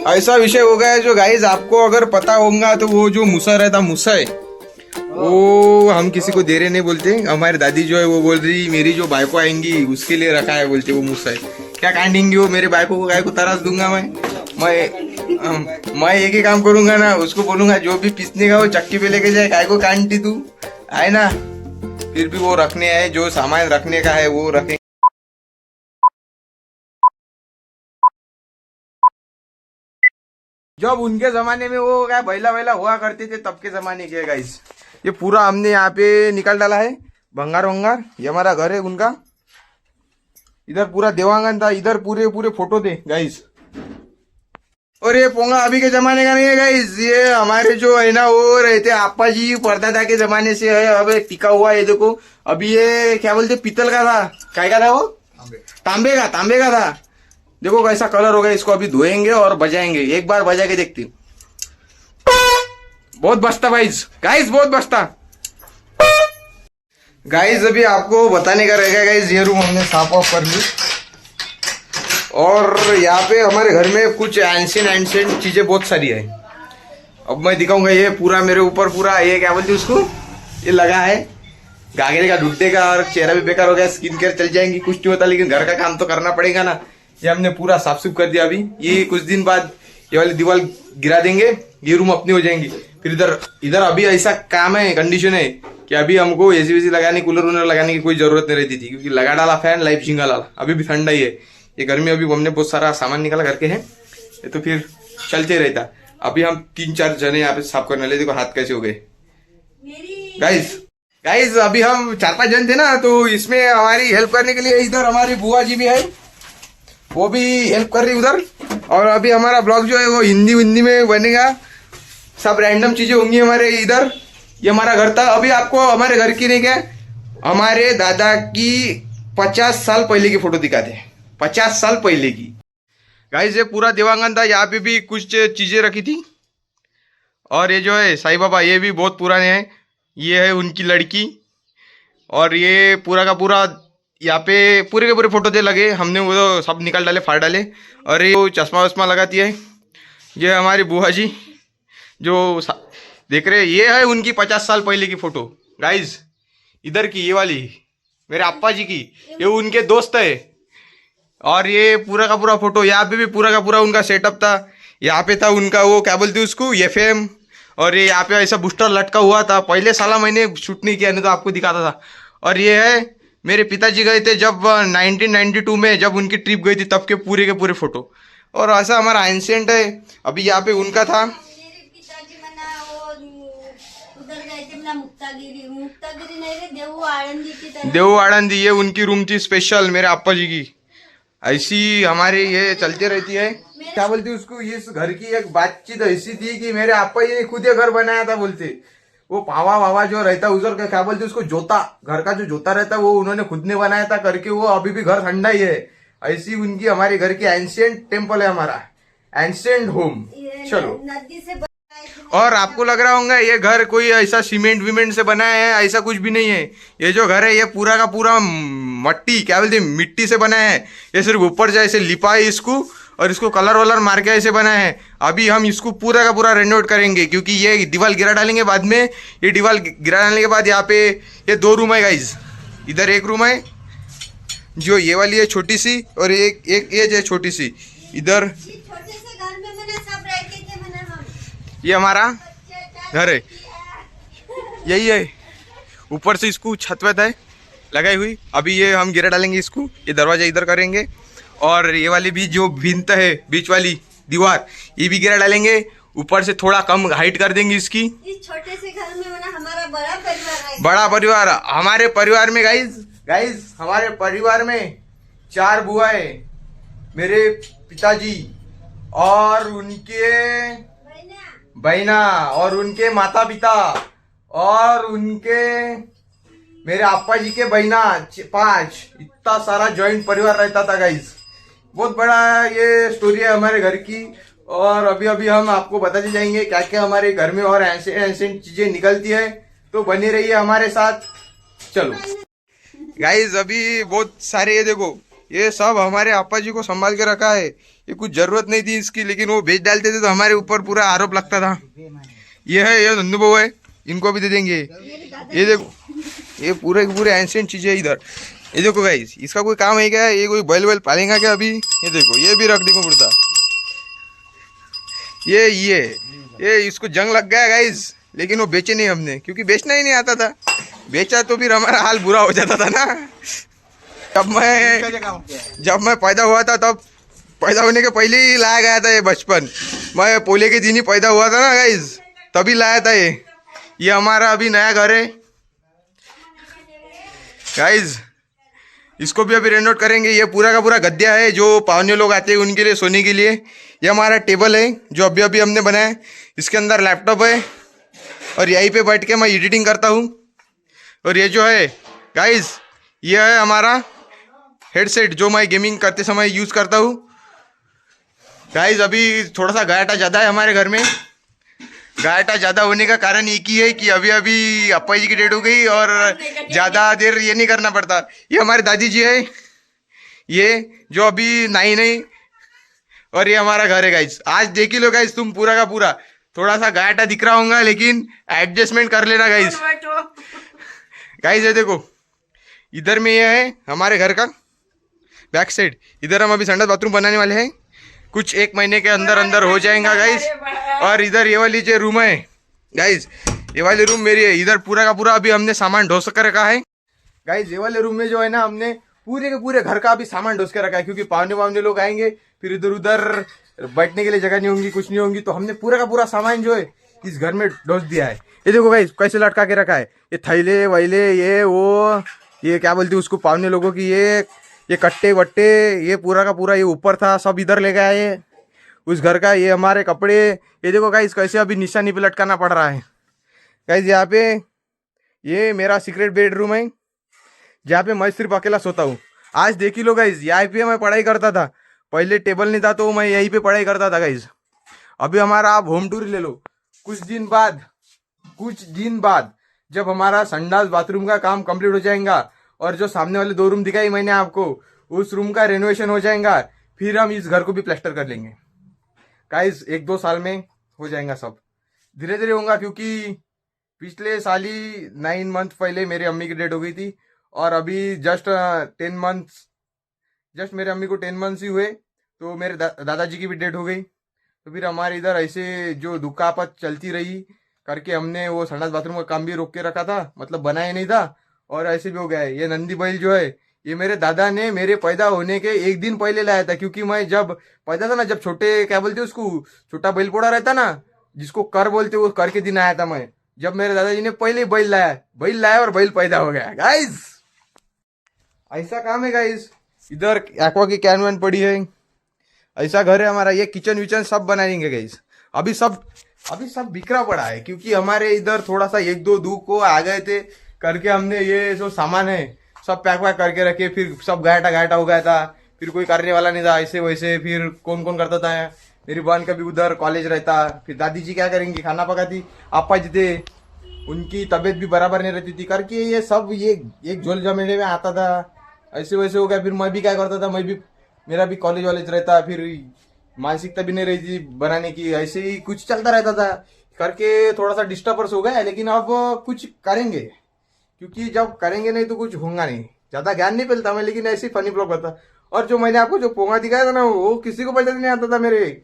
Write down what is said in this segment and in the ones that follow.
ऐसा विषय हो गया है जो गाइस आपको अगर पता होगा तो वो जो मूसा रहता मूसा है वो हम किसी को दे रहे नहीं बोलते। हमारी दादी जो है वो बोल रही मेरी जो बायको आएंगी उसके लिए रखा है बोलते वो मूसा है। क्या काटेंगी वो मेरे बायको को गाय को तरास दूंगा मैं एक ही काम करूंगा ना, उसको बोलूंगा जो भी पीसने का वो चक्की पे लेके जाए, गाय को काटती तू आए ना। फिर भी वो रखने है, जो सामान रखने का है वो रखें। जब उनके जमाने में वो क्या बैला बैला हुआ करते थे तब के जमाने के गाइस। ये पूरा हमने यहाँ पे निकाल डाला है भंगार वंगार। ये हमारा घर है उनका। इधर पूरा देवांगन था, इधर पूरे पूरे फोटो थे गाइस। और ये पोंगा अभी के जमाने का नहीं है गाइस, ये हमारे जो है ना वो रहते आपा जी परदादा के जमाने से है। अब टिका हुआ है देखो। अभी ये क्या बोलते पीतल का था, काय का था वो, तांबे का था। देखो कैसा कलर हो गया। इसको अभी धोएंगे और बजाएंगे, एक बार बजा के देखते। बहुत बचता गाइस बहुत बचता गाइस। अभी आपको बताने का रहेगा गाइस, ये रूम हमने साफ ऑफ कर ली और यहाँ पे हमारे घर में कुछ एंशियंट चीजें बहुत सारी है। अब मैं दिखाऊंगा। ये पूरा मेरे ऊपर पूरा ये क्या बोलते उसको ये लगा है गागरे का ढूंढने का, और चेहरा भी बेकार हो गया, स्किन केयर चल जाएंगी, कुछ नहीं होता, लेकिन घर का काम तो करना पड़ेगा ना। ये हमने पूरा साफ सुफ कर दिया। अभी ये कुछ दिन बाद ये वाली दीवार गिरा देंगे, ये रूम अपनी हो जाएंगी। फिर इधर अभी ऐसा काम है, कंडीशन है कि अभी हमको एसी वेसी लगाने, कूलर वूलर लगाने की कोई जरूरत नहीं रहती थी, क्योंकि लगा डाला फैन, लाइफ झिंगा डाला। अभी भी ठंडा ही है ये गर्मी। अभी हमने बहुत सारा सामान निकाला करके है ये, तो फिर चलते रहता। अभी हम 3-4 जने यहाँ पे साफ करने लगे। देखो हाथ कैसे हो गए गाइस। अभी हम 4-5 जन थे ना, तो इसमें हमारी हेल्प करने के लिए इधर हमारी बुआ जी भी है, वो भी हेल्प कर रही उधर। और अभी हमारा ब्लॉग जो है वो हिंदी में बनेगा, सब रैंडम चीजें होंगी हमारे इधर। ये हमारा घर था। अभी आपको हमारे घर की नहीं क्या, हमारे दादा की 50 साल पहले की फोटो दिखाते हैं, 50 साल पहले की गाइस। ये पूरा देवांगन था, यहाँ पे भी कुछ चीजें रखी थी। और ये जो है साईं बाबा, ये भी बहुत पुराने हैं। ये है उनकी लड़की। और ये पूरा का पूरा यहाँ पे पूरे के पूरे फोटो दे लगे, हमने वो तो सब निकाल डाले, फाड़ डाले। और ये चश्मा वश्मा लगाती है। ये हमारी बुआ जी जो देख रहे, ये है उनकी 50 साल पहले की फोटो गाइस। इधर की ये वाली मेरे अप्पा जी की, ये उनके दोस्त है। और ये पूरा का पूरा फोटो, यहाँ पे भी पूरा का पूरा उनका सेटअप था। यहाँ पे था उनका वो क्या बोलते उसको FM। और ये यहाँ पे ऐसा बूस्टर लटका हुआ था। पहले साला मैंने शूट नहीं किया, नहीं तो आपको दिखाता था। और ये है मेरे पिताजी गए थे जब 1992 में, जब उनकी ट्रिप गई थी, तब के पूरे फोटो। और ऐसा हमारा एंशियंट है। अभी यहाँ पे उनका था, देऊ आनंदी, ये उनकी रूम थी स्पेशल मेरे अप्पा जी की। ऐसी हमारी ये चलती रहती है। क्या बोलती उसको, ये घर की एक बातचीत ऐसी थी कि मेरे अप्पा जी ने खुद ये घर बनाया था बोलते। वो पावा वावा जो रहता है उधर का, क्या बोलते उसको, जोता, घर का जो जोता रहता है वो उन्होंने खुद ने बनाया था करके। वो अभी भी घर ठंडा ही है। ऐसी उनकी हमारे घर की एंशियंट टेम्पल है, हमारा एंशियंट होम। चलो। और आपको लग रहा होगा ये घर कोई ऐसा सीमेंट विमेंट से बना है, ऐसा कुछ भी नहीं है। ये जो घर है ये पूरा का पूरा मट्टी, क्या बोलते हैं, मिट्टी से बना है। ये सिर्फ ऊपर से ऐसे लिपा है इसको, और इसको कलर वलर मार के ऐसे बना है। अभी हम इसको पूरा का पूरा रेनोवेट करेंगे, क्योंकि ये दीवार गिरा डालेंगे बाद में। ये दीवार गिरा डालने के बाद यहाँ पे ये 2 रूम है गाइज। इधर एक रूम है जो ये वाली है छोटी सी, और एक ये जो छोटी सी इधर। ये हमारा घर है, यही है। ऊपर से इसको छत पे है लगाई हुई। अभी ये हम गिरा डालेंगे इसको, ये दरवाजा इधर करेंगे। और ये वाली भी जो भिंत है, बीच वाली दीवार, ये भी गिरा डालेंगे। ऊपर से थोड़ा कम हाइट कर देंगे इसकी। इस छोटे से घर में हमारा बड़ा परिवार है। बड़ा परिवार हमारे परिवार में गाइज हमारे परिवार में 4 बुआ है, मेरे पिताजी और उनके बहना और उनके माता पिता और उनके मेरे अप्पा जी के बहना 5। इतना सारा जॉइंट परिवार रहता था गाइज। बहुत बड़ा ये स्टोरी है हमारे घर की। और अभी हम आपको बताते जाएंगे क्या क्या हमारे घर में और ऐसे चीजें निकलती है। तो बने रहिए हमारे साथ। चलो गाइज, अभी बहुत सारे ये देखो, ये सब हमारे आपा जी को संभाल के रखा है। ये कुछ जरूरत नहीं थी इसकी, लेकिन वो बेच डालते थे तो हमारे ऊपर पूरा आरोप लगता था। ये है, ये नंदू बहू है, इनको भी दे देंगे। ये देखो, ये पूरे के पूरे एंशियंट चीजें है इधर। ये देखो गाइस, इसका कोई काम है क्या? ये कोई बैल वैल पालेगा क्या अभी? ये देखो, ये भी रख देखो पड़ता। ये इसको जंग लग गया गाइस, लेकिन वो बेचे नहीं हमने, क्योंकि बेचना ही नहीं आता था। बेचा तो फिर हमारा हाल बुरा हो जाता था ना। जब मैं पैदा हुआ था, तब पैदा होने के पहले ही लाया गया था ये बचपन। मैं पोले के दिन ही पैदा हुआ था ना गाइस, तभी लाया था ये हमारा अभी नया घर है गाइस। इसको भी अभी रेनोवेट करेंगे। ये पूरा का पूरा गद्दा है, जो पावने लोग आते हैं उनके लिए सोने के लिए। ये हमारा टेबल है जो अभी अभी हमने बनाया है। इसके अंदर लैपटॉप है और यहीं पे बैठ के मैं एडिटिंग करता हूँ। और ये जो है गाइस, ये है हमारा हेडसेट जो मैं गेमिंग करते समय यूज़ करता हूँ गाइस। अभी थोड़ा सा गायटा ज़्यादा है हमारे घर में। गायटा ज़्यादा होने का कारण एक ही है कि अभी अभी अप्पा जी की डेट हो गई और ज़्यादा देर ये नहीं करना पड़ता। ये हमारे दादी जी है, ये जो अभी नहीं। और ये हमारा घर है गाइस। आज देख ही लो गाइस तुम, पूरा का पूरा। थोड़ा सा गायटा दिख रहा होगा, लेकिन एडजस्टमेंट कर लेना गाइस। गाइस ये देखो, इधर में ये है हमारे घर का बैक साइड। इधर हम अभी संडास बाथरूम बनाने वाले हैं, कुछ 1 महीने के अंदर हो जाएगा गाइस। और इधर ये वाली जो रूम है गाइस, ये वाली रूम मेरी है। इधर पूरा का पूरा अभी हमने सामान ढोस कर रखा है गाइस। ये वाले रूम में जो है ना, हमने पूरे के पूरे घर का अभी सामान ढोस के रखा है, क्योंकि पावने लोग आएंगे, फिर इधर उधर बैठने के लिए जगह नहीं होंगी, कुछ नहीं होंगी, तो हमने पूरा का पूरा सामान जो है इस घर में ढोस दिया है। ये देखो गाइस कैसे लटका के रखा है, ये थैले वैले, ये वो, ये क्या बोलते हैं उसको, पावने लोगों की ये कट्टे वट्टे, ये पूरा का पूरा ये ऊपर था, सब इधर ले गया है उस घर का। ये हमारे कपड़े, ये देखो गाइस कैसे अभी निशानी पे लटकाना पड़ रहा है गाइस। यहाँ पे ये मेरा सीक्रेट बेडरूम है, जहाँ पे मैं सिर्फ अकेला सोता हूँ। आज देख ही लो गाइस, यहाँ पे मैं पढ़ाई करता था। पहले टेबल नहीं था तो मैं यहीं पे पढ़ाई करता था गाइस। अभी हमारा आप होम टूर ले लो। कुछ दिन बाद जब हमारा संडास बाथरूम का काम कंप्लीट हो जाएगा और जो सामने वाले 2 रूम दिखाई मैंने आपको, उस रूम का रेनोवेशन हो जाएगा, फिर हम इस घर को भी प्लास्टर कर लेंगे गाइस। 1-2 साल में हो जाएगा सब, धीरे धीरे होगा, क्योंकि पिछले साल ही 9 मंथ पहले मेरी अम्मी की डेट हो गई थी। और अभी जस्ट मेरे अम्मी को 10 मंथ्स ही हुए तो मेरे दादाजी की भी डेट हो गई। तो फिर हमारे इधर ऐसे जो दुखापत चलती रही करके हमने वो संडास बाथरूम का काम भी रोक के रखा था, मतलब बनाया नहीं था, और ऐसे भी हो गया है। ये नंदी बैल जो है, ये मेरे दादा ने मेरे पैदा होने के 1 दिन पहले लाया था, क्योंकि मैं जब पैदा था ना, जब छोटे क्या बोलते उसको, छोटा बैल पोड़ा रहता ना, जिसको कर बोलते, वो कर के दिन आया था मैं, जब मेरे दादाजी ने पहले बैल लाया और बैल पैदा हो गया गाइस। ऐसा काम है गाइस। इधर एक्वा की कैन वैन पड़ी है, ऐसा घर है हमारा। ये किचन विचन सब बनाएंगे गाइस। अभी सब बिखरा पड़ा है, क्योंकि हमारे इधर थोड़ा सा 1-2 दुख को आ गए थे करके हमने ये जो सामान है सब पैक वैक करके रखे। फिर सब गायटा हो गया था, फिर कोई करने वाला नहीं था ऐसे वैसे। फिर कौन करता था, मेरी बहन का भी उधर कॉलेज रहता, फिर दादी जी क्या करेंगी, खाना पकाती, आपा जी थे, उनकी तबीयत भी बराबर नहीं रहती थी करके ये सब ये एक झोल झमेले में आता था, ऐसे वैसे हो गया। फिर मैं भी क्या करता था, मेरा भी कॉलेज वॉलेज रहता, फिर मानसिकता भी नहीं रही थी बनाने की, ऐसे ही कुछ चलता रहता था करके थोड़ा सा डिस्टर्बर्स हो गया। लेकिन अब कुछ करेंगे, क्योंकि जब करेंगे नहीं तो कुछ होगा नहीं। ज्यादा ज्ञान नहीं फैलता मैं, लेकिन ऐसे ही फनी ब्लॉग बता। और जो मैंने आपको जो पोंगा दिखाया था ना, वो किसी को पता नहीं आता था मेरे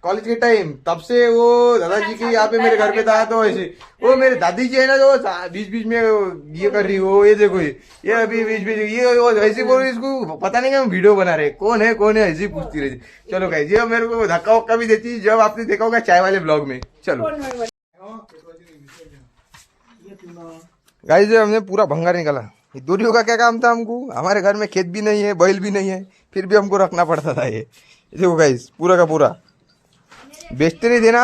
कॉलेज के टाइम। तब से वो दादाजी के यहाँ पे मेरे घर पे था, तो ऐसे वो मेरे दादी जी है ना, जो बीच में ये कर रही हो, ये देखो ये अभी बीच ये ऐसी बोल रही, इसको पता नहीं कि वीडियो बना रहे, कौन है ऐसी पूछती रहती। चलो गाइस, ये मेरे को धक्का वक्का भी देती जब आपने देखा होगा चाय वाले ब्लॉग में। चलो गाइस, हमने पूरा भंगार निकाला। दूरियों का क्या काम था हमको, हमारे घर में खेत भी नहीं है, बैल भी नहीं है, फिर भी हमको रखना पड़ता था। ये देखो गाइस, पूरा का पूरा बेचते नहीं देना।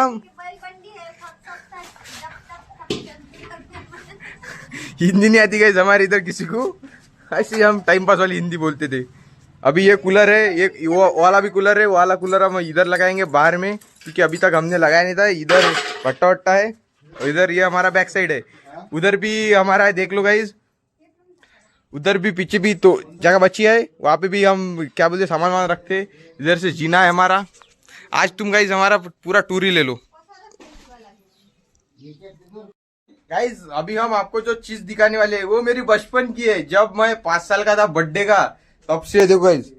हिंदी नहीं आती गाइस हमारे इधर किसी को, ऐसे हम टाइम पास वाली हिंदी बोलते थे। अभी ये कूलर है, ये वो वाला भी कूलर है, वो वाला कूलर हम इधर लगाएंगे बाहर में, क्योंकि अभी तक हमने लगाया नहीं था। इधर भट्टा वट्टा है और इधर ये हमारा बैक साइड है, उधर भी हमारा है, देख लो गाइस। उधर भी पीछे भी तो जगह बची है, वहाँ पे भी हम क्या बोलते सामान वामान रखते। इधर से जीना है हमारा। आज तुम गाइज हमारा पूरा टूर ही ले लो। गाइज अभी हम आपको जो चीज दिखाने वाले हैं वो मेरी बचपन की है। जब मैं 5 साल का था बर्थडे का, तब से देखो गाइज,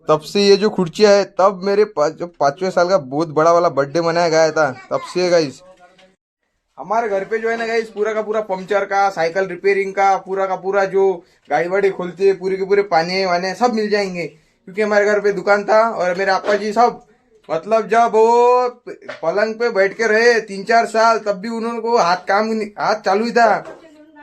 तब से ये जो खुर्चिया है, तब मेरे जो 5वें साल का बहुत बड़ा वाला बर्थडे मनाया गया था, तब से गाइज हमारे घर पे जो है ना गाइज पूरा का पूरा पंचर का, साइकिल रिपेयरिंग का पूरा जो गाड़ी वाड़ी खोलते पूरे के पूरे पानी वाने सब मिल जाएंगे। क्योंकि हमारे घर पे दुकान था और मेरे आपा जी सब, मतलब जब वो पलंग पे बैठ के रहे 3-4 साल, तब भी उन्होंने को हाथ चालू ही था।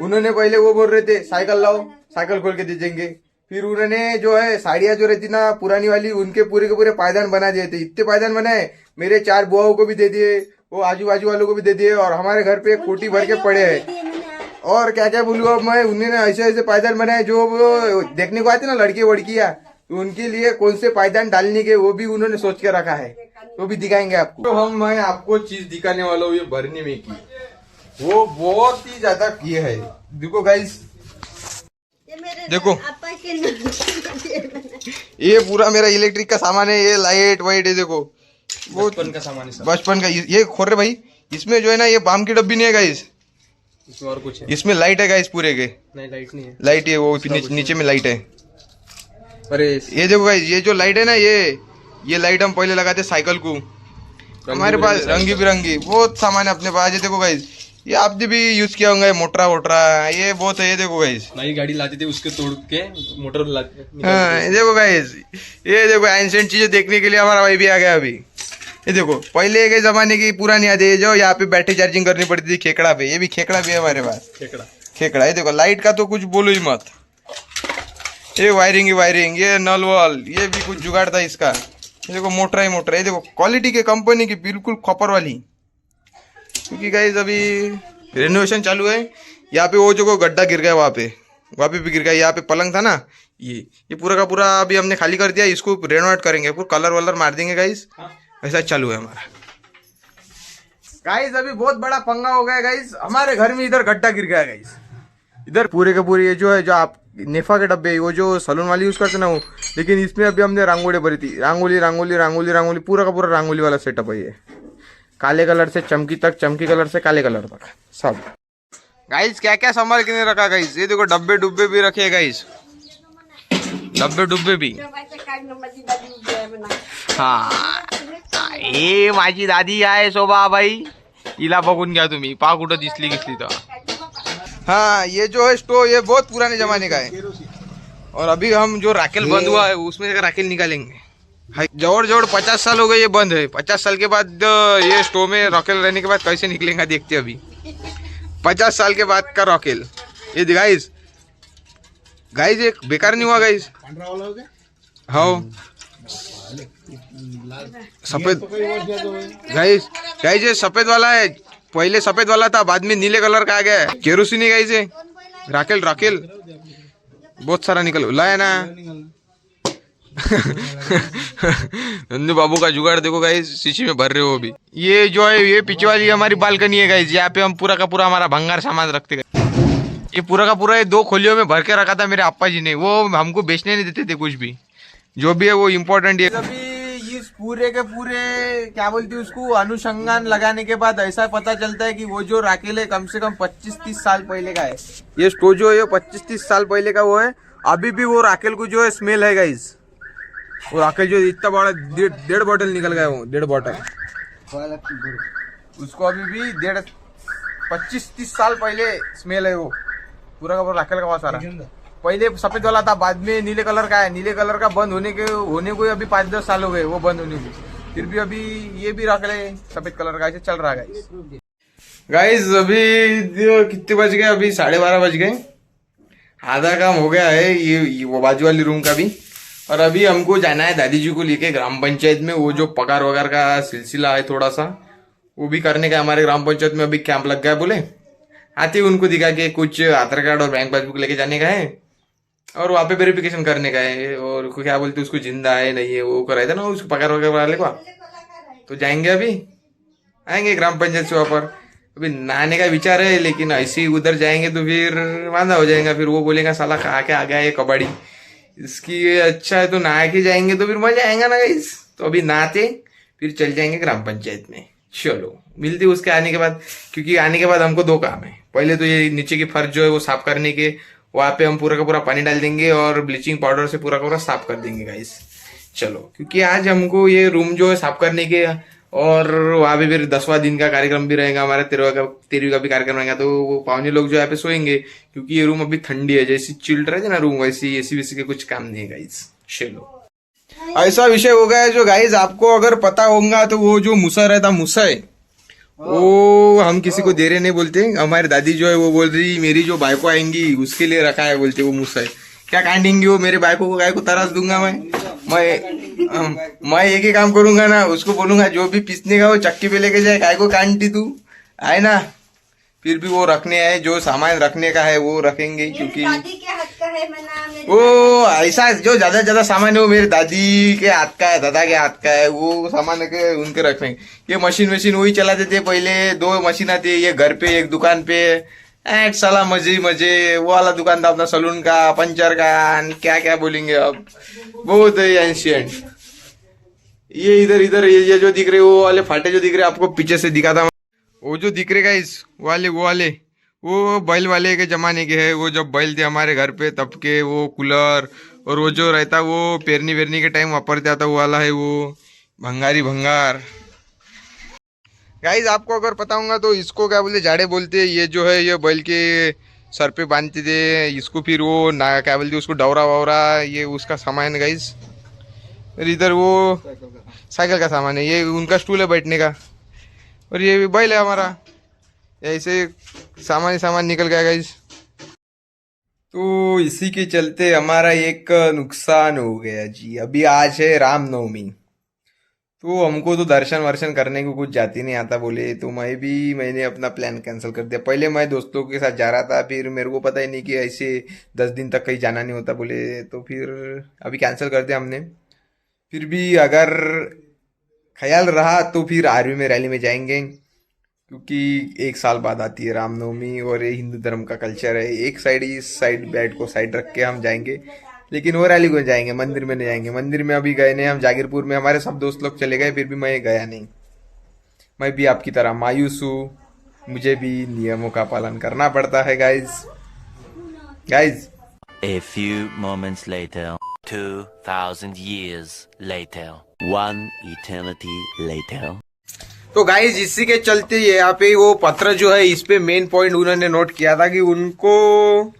उन्होंने पहले वो बोल रहे थे साइकिल लाओ, साइकिल खोल के दे देंगे। फिर उन्होंने जो है साड़ियाँ जो रहती ना पुरानी वाली, उनके पूरे के पूरे पायदान बना दिए थे। इतने पायदान बनाए, मेरे 4 बुआओं को भी दे दिए, वो आजू बाजू वालों को भी दे दिए, और हमारे घर पे कोटी भर के पड़े हैं। और क्या क्या बोलूँ अब मैं, उन्होंने ऐसे ऐसे पायदान बनाए जो वो देखने को आते ना लड़के वड़कियाँ, तो उनके लिए कौन से पायदान डालने के वो भी उन्होंने सोच के रखा है, वो भी दिखाएंगे आपको। तो मैं आपको चीज दिखाने वाला हूँ ये भरने में की, वो बहुत ही ज्यादा किए है। देखो गाइस, देखो ये पूरा मेरा इलेक्ट्रिक का सामान है, ये लाइट वाइट है, देखो वो बचपन का सामान है, बचपन का। ये खोल रहे भाई, इसमें जो है ना ये बाम की डब्बी नहीं है गाइस, इसमें और कुछ है। इसमें लाइट है गाइस पूरे के, नहीं लाइट नहीं है, लाइट है वो नीचे में लाइट है। अरे ये देखो गाइस, ये जो लाइट है ना, ये लाइट हम पहले लगाते साइकिल को। हमारे पास रंगी बिरंगी बहुत सामान है अपने पास। ये देखो गाइस, ये आपने भी यूज किया होगा, मोटरा वोटरा ये बहुत है। ये देखो गाइस, नई गाड़ी लाते थे उसके तोड़ के मोटर लाते। हाँ ये देखो गाइस, ये देखो एंशिएंट चीजें देखने के लिए हमारा भाई भी आ गया अभी। ये देखो पहले के जमाने की पुरानी यादें, जो यहाँ पे बैटरी चार्जिंग करनी पड़ती थी खेकड़ा पे, ये भी खेकड़ा भी है हमारे पास। खेकड़ा ये देखो, लाइट का तो कुछ बोलो ही मत। ये वायरिंग ही वायरिंग, ये नल वॉल, ये भी कुछ जुगाड़ था इसका। ये देखो मोटर ही मोटर, ये देखो क्वालिटी के कंपनी की बिल्कुल खपर वाली। क्योंकि गाइस अभी रेनोवेशन चालू है। यहाँ पे वो जो गड्ढा गिर गया, वहाँ पे भी गिर गया। यहाँ पे पलंग था ना, ये पूरा का पूरा अभी हमने खाली कर दिया, इसको रेनोवेट करेंगे, पूरा कलर वलर मार देंगे गाइस। ऐसा चालू है हमारा गाइस। अभी बहुत बड़ा पंगा हो गया गाइस, हमारे घर में इधर गड्ढा गिर गया गाइस। इधर पूरे के पूरे ये जो है, जो आप नेफा के डब्बे, वो जो सलून वाली यूज करते ना वो, लेकिन इसमें अभी हमने रंगोली भरी थी। रंगोली पूरा का पूरा रंगोली वाला सेटअप है ये। काले कलर से चमकी तक, चमकी कलर से काले कलर तक सब। गाइस क्या क्या संभाल के नहीं रखा गाइस, ये देखो डब्बे डुब्बे भी रखे गाइस, डब्बे डुब्बे भी। हाँ ये माझी दादी आहे शोभा बाई, हिला बघून घ्या तुम्ही, पा कुठं दिसली तर। हाँ ये जो है स्टोव, ये बहुत पुराने जमाने का है। और अभी हम जो राकेल बंद हुआ है उसमें से राकेल निकालेंगे। जोड़ 50 साल हो गए ये बंद है। 50 साल के बाद ये स्टोव में रॉकेल रहने के बाद कैसे निकलेगा देखते अभी। 50 साल के बाद का रॉकेल ये गाइस ये बेकार नहीं हुआ गाइस। हाँ सफेद गाइस ये सफेद वाला है, पहले सफेद वाला था, बाद में नीले कलर का आ गया है। केरोसिनी गाइस है, राकेल बहुत सारा निकल लाया ना। नंदू बाबू का जुगाड़ देखो गाइस, शीशी में भर रहे हो अभी। ये जो है ये पीछे वाली हमारी बालकनी है गाइस, यहाँ पे हम पूरा का पूरा हमारा भंगार सामान रखते गए। ये पूरा का पूरा ये 2 खोलियों में भर के रखा था मेरे अप्पा जी ने, वो हमको बेचने नहीं देते थे कुछ भी, जो भी है वो इम्पोर्टेंट है। अभी इस पूरे के पूरे क्या बोलते हैं उसको, अनुसंधान लगाने के बाद ऐसा पता चलता है कि वो जो राकेल है कम से कम 25-30 साल पहले का है। ये स्टोव जो है 25-30 साल पहले का वो है। अभी भी वो राकेल को जो है स्मेल है गाइस। वो राकेल जो इतना बड़ा 1.5 बॉटल निकल गया, वो 1.5 बॉटल, उसको अभी भी 25-30 साल पहले स्मेल है। वो पूरा का पूरा राकेल का बहुत सारा, पहले सफेद वाला था, बाद में नीले कलर का है। नीले कलर का बंद होने को अभी 5-10 साल हो गए वो बंद होने को, फिर भी अभी ये भी राकेल है सफेद कलर का, ऐसे चल रहा है गाइस। अभी कितने बज गए, अभी 12:30 बज गए। आधा काम हो गया है ये वो बाजू वाली रूम का भी। और अभी हमको जाना है दादी जी को लेके ग्राम पंचायत में, वो जो पगार वगार का सिलसिला है थोड़ा सा वो भी करने का। हमारे ग्राम पंचायत में अभी कैंप लग गया, बोले आते उनको दिखा के कुछ आधार कार्ड और बैंक पासबुक लेके जाने का है, और वहाँ पे वेरिफिकेशन करने का है, और क्या बोलते उसको जिंदा है नहीं है वो कराया था ना उसको पगार वगैरह वाले को। तो जाएंगे, अभी आएंगे ग्राम पंचायत से वहाँ पर। अभी नहाने का विचार है, लेकिन ऐसे ही उधर जाएंगे तो फिर वांदा हो जाएगा, फिर वो बोलेगा साला खा के आ गया ये कबाड़ी, इसकी अच्छा है तो नहा के जाएंगे तो फिर मजा आएगा ना गाइस। तो अभी नहाते फिर चल जाएंगे ग्राम पंचायत में। चलो मिलते उसके आने के बाद, क्योंकि आने के बाद हमको दो काम है। पहले तो ये नीचे की फर्श जो है वो साफ करने के, वहां पे हम पूरा का पूरा पानी डाल देंगे और ब्लीचिंग पाउडर से पूरा का पूरा साफ कर देंगे गाइस। चलो, क्योंकि आज हमको ये रूम जो है साफ करने के, और वहां पे फिर 10वां दिन का कार्यक्रम भी रहेगा हमारा, 13वीं का भी कार्यक्रम रहेगा। तो वो पावनी लोग जो यहाँ पे सोएंगे, क्योंकि ये रूम अभी ठंडी है, जैसी चिल्ड रहती है ना रूम वैसी एसी वेसी के कुछ काम नहीं है गाइस। चलो, ऐसा विषय हो गया है जो गाइस आपको अगर पता होगा तो वो जो मूसा रहता, मूसा है वो हम किसी को दे रहे नहीं बोलते। हमारी दादी जो है वो बोल रही मेरी जो बायको आएंगी उसके लिए रखा है बोलते, वो मूसा है। क्या काटेंगी वो मेरे बायको को, गाय को तरास दूंगा मैं एक ही काम करूंगा ना, उसको बोलूंगा जो भी पीसने का वो चक्की पे लेके जाए, गाय को काटती तू आए ना। फिर भी वो रखने आए, जो सामान रखने का है वो रखेंगे, क्योंकि दादी के हाथ का है मना मेरी वो ऐसा जो ज्यादा से ज्यादा सामान है वो मेरे दादी के हाथ का है, दादा के हाथ का है, वो सामान के उनके रखने। ये मशीन वही चलाते थे पहले, 2 मशीन आती, ये घर पे एक दुकान पे, एट साला मजे मजे। वो वाला दुकान था अपना सलून का, पंचर का, क्या क्या बोलेंगे अब, बहुत एंशियंट। ये इधर ये जो दिख रहे वो वाले फाटे जो दिख रहे आपको पीछे से दिखाता, वो जो दिख रहे गाइस वो बैल वाले के जमाने के है। वो जब बैल थे हमारे घर पे तब के, वो कूलर और वो जो रहता वो पेरनी वेरनी के टाइम वापरते आता वो वाला है, वो भंगार। गाइस आपको अगर पता होगा तो इसको क्या बोलते, जाड़े बोलते। ये जो है ये बैल के सर पे बांधते थे इसको, फिर वो ना क्या बोलते उसको डवरा ववरा, ये उसका सामान है गाइस। फिर इधर वो साइकिल का सामान है, ये उनका स्टूल है बैठने का, और ये बैल है हमारा। ऐसे सामान निकल गया गाइस। तो इसी के चलते हमारा एक नुकसान हो गया जी। अभी आज है रामनवमी, तो हमको तो दर्शन वर्शन करने को कुछ जाती नहीं आता बोले, तो मैंने अपना प्लान कैंसिल कर दिया। पहले मैं दोस्तों के साथ जा रहा था, फिर मेरे को पता ही नहीं कि ऐसे 10 दिन तक कहीं जाना नहीं होता बोले, तो फिर अभी कैंसिल कर दिया हमने। फिर भी अगर ख्याल रहा तो फिर आर्मी में रैली में जाएंगे, क्योंकि 1 साल बाद आती है रामनवमी, और ये हिंदू धर्म का कल्चर है। एक साइड इस साइड बैठ को साइड रख के हम जाएंगे, लेकिन वो रैली को जाएंगे, मंदिर में नहीं जाएंगे। मंदिर में अभी गए नहीं हम, जागीरपुर में हमारे सब दोस्त लोग चले गए, फिर भी मैं गया नहीं। मैं भी आपकी तरह मायूस हूँ, मुझे भी नियमों का पालन करना पड़ता है guys. A few moments later, 2000 years later, 1 eternity later. तो गाइज इसी के चलते यहाँ पे वो पत्र जो है, इस पे मेन पॉइंट उन्होंने नोट किया था कि उनको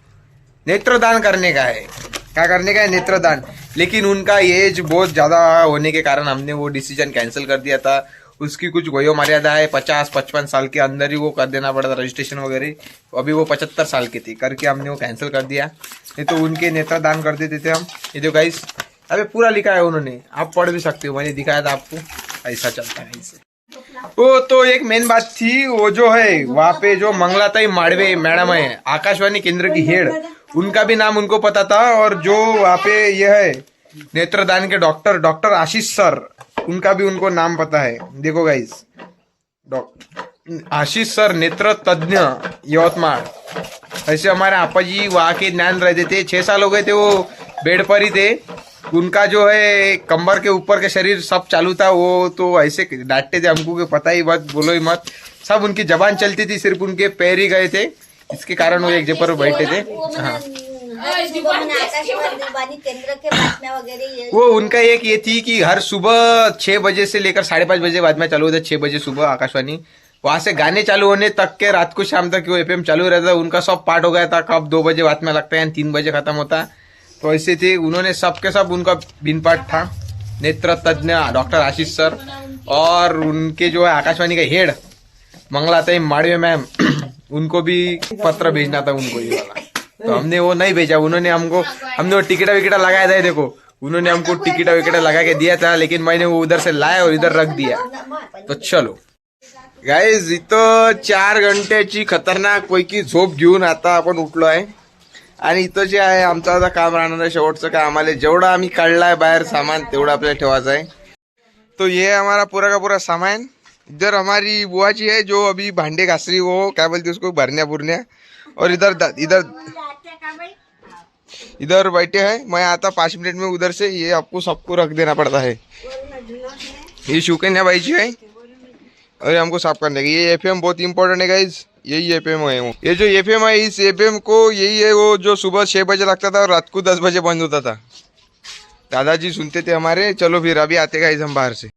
नेत्रदान करने का है। क्या करने का है? नेत्रदान। लेकिन उनका एज बहुत ज्यादा होने के कारण हमने वो डिसीजन कैंसिल कर दिया था। उसकी कुछ वयो मर्यादा है, 50-55 साल के अंदर ही वो कर देना पड़ा था रजिस्ट्रेशन वगैरह। अभी वो 75 साल के थे, करके हमने वो कैंसिल कर दिया, नहीं तो उनके नेत्रदान कर देते थे हम। ये देखो गाइस, अबे पूरा लिखा है उन्होंने, आप पढ़ भी सकते हो, मैंने दिखाया था आपको। ऐसा चलता है इसे। वो तो एक मेन बात थी, वो जो है वहाँ पे जो मंगलाताई माड़वे मैडम है, आकाशवाणी केंद्र की हेड, उनका भी नाम उनको पता था। और जो वहाँ पे ये है नेत्रदान के डॉक्टर आशीष सर, उनका भी उनको नाम पता है। देखो गाइस, आशीष सर नेत्र तज्ञ यवतमाळ। ऐसे हमारे आपा जी वहाँ के ज्ञान रहते थे। 6 साल हो गए थे वो बेड पर ही थे। उनका जो है कंबर के ऊपर के शरीर सब चालू था। वो तो ऐसे डांटते थे हमको कि पता ही मत, बोलो ही मत। सब उनकी जबान चलती थी, सिर्फ उनके पैर ही गए थे, इसके कारण वो एक जगह पर बैठे थे। हाँ, केंद्र के बातम्या वगैरह वो उनका एक ये थी कि हर सुबह 6 बजे से लेकर 5:30 बजे बातम्या चालू होता। 6 बजे सुबह आकाशवाणी, वहां से गाने चालू होने तक के रात को शाम तक वो एफएम चालू रहता। उनका सब पार्ट हो गया था, कब 2 बजे बातम्या लगता है, 3 बजे खत्म होता। तो ऐसे थे, उन्होंने सबके सब उनका बिन पाठ था। नेत्र तज्ञ डॉक्टर आशीष सर, और उनके जो है आकाशवाणी का हेड मंगलाताई माड़वे मैम, उनको भी पत्र भेजना था उनको ये वाला। तो हमने वो नहीं भेजा। हमने वो टिकटा विकेटा लगाया था। देखो, उन्होंने हमको टिकटा विकेटा लगा के दिया था, लेकिन मैंने वो उधर से लाया और इधर रख दिया। तो चलो गाइज, इथं 4 घंट्याची खतरनाक पैकी झोप घेऊन आता आपण उठलो आहे, आणि इथं जे आहे आमचं आता काम राहणार आहे शेवटचं काय, आम्हाला जेवढं आम्ही काढलाय बाहेर सामान तेवढं आपल्याला ठेवायचं आहे। तो ये हमारा पूरा का पूरा सामान, इधर हमारी बुआ जी है जो अभी भांडे घास रही, वो क्या बोलते उसको, भरनिया भुरनिया। और इधर बैठे हैं। मैं आता 5 मिनट में उधर से, ये आपको सबको रख देना पड़ता है। ये शुकन्या भाई जी है और हमको साफ करने का। ये एफएम बहुत इंपॉर्टेंट है गाइज, यही एफएम है। वो ये जो एफएम है, इस एफएम को यही है वो जो सुबह 6 बजे लगता था और रात को 10 बजे बंद होता था। दादाजी सुनते थे हमारे। चलो फिर अभी आते गाइज हम बाहर से।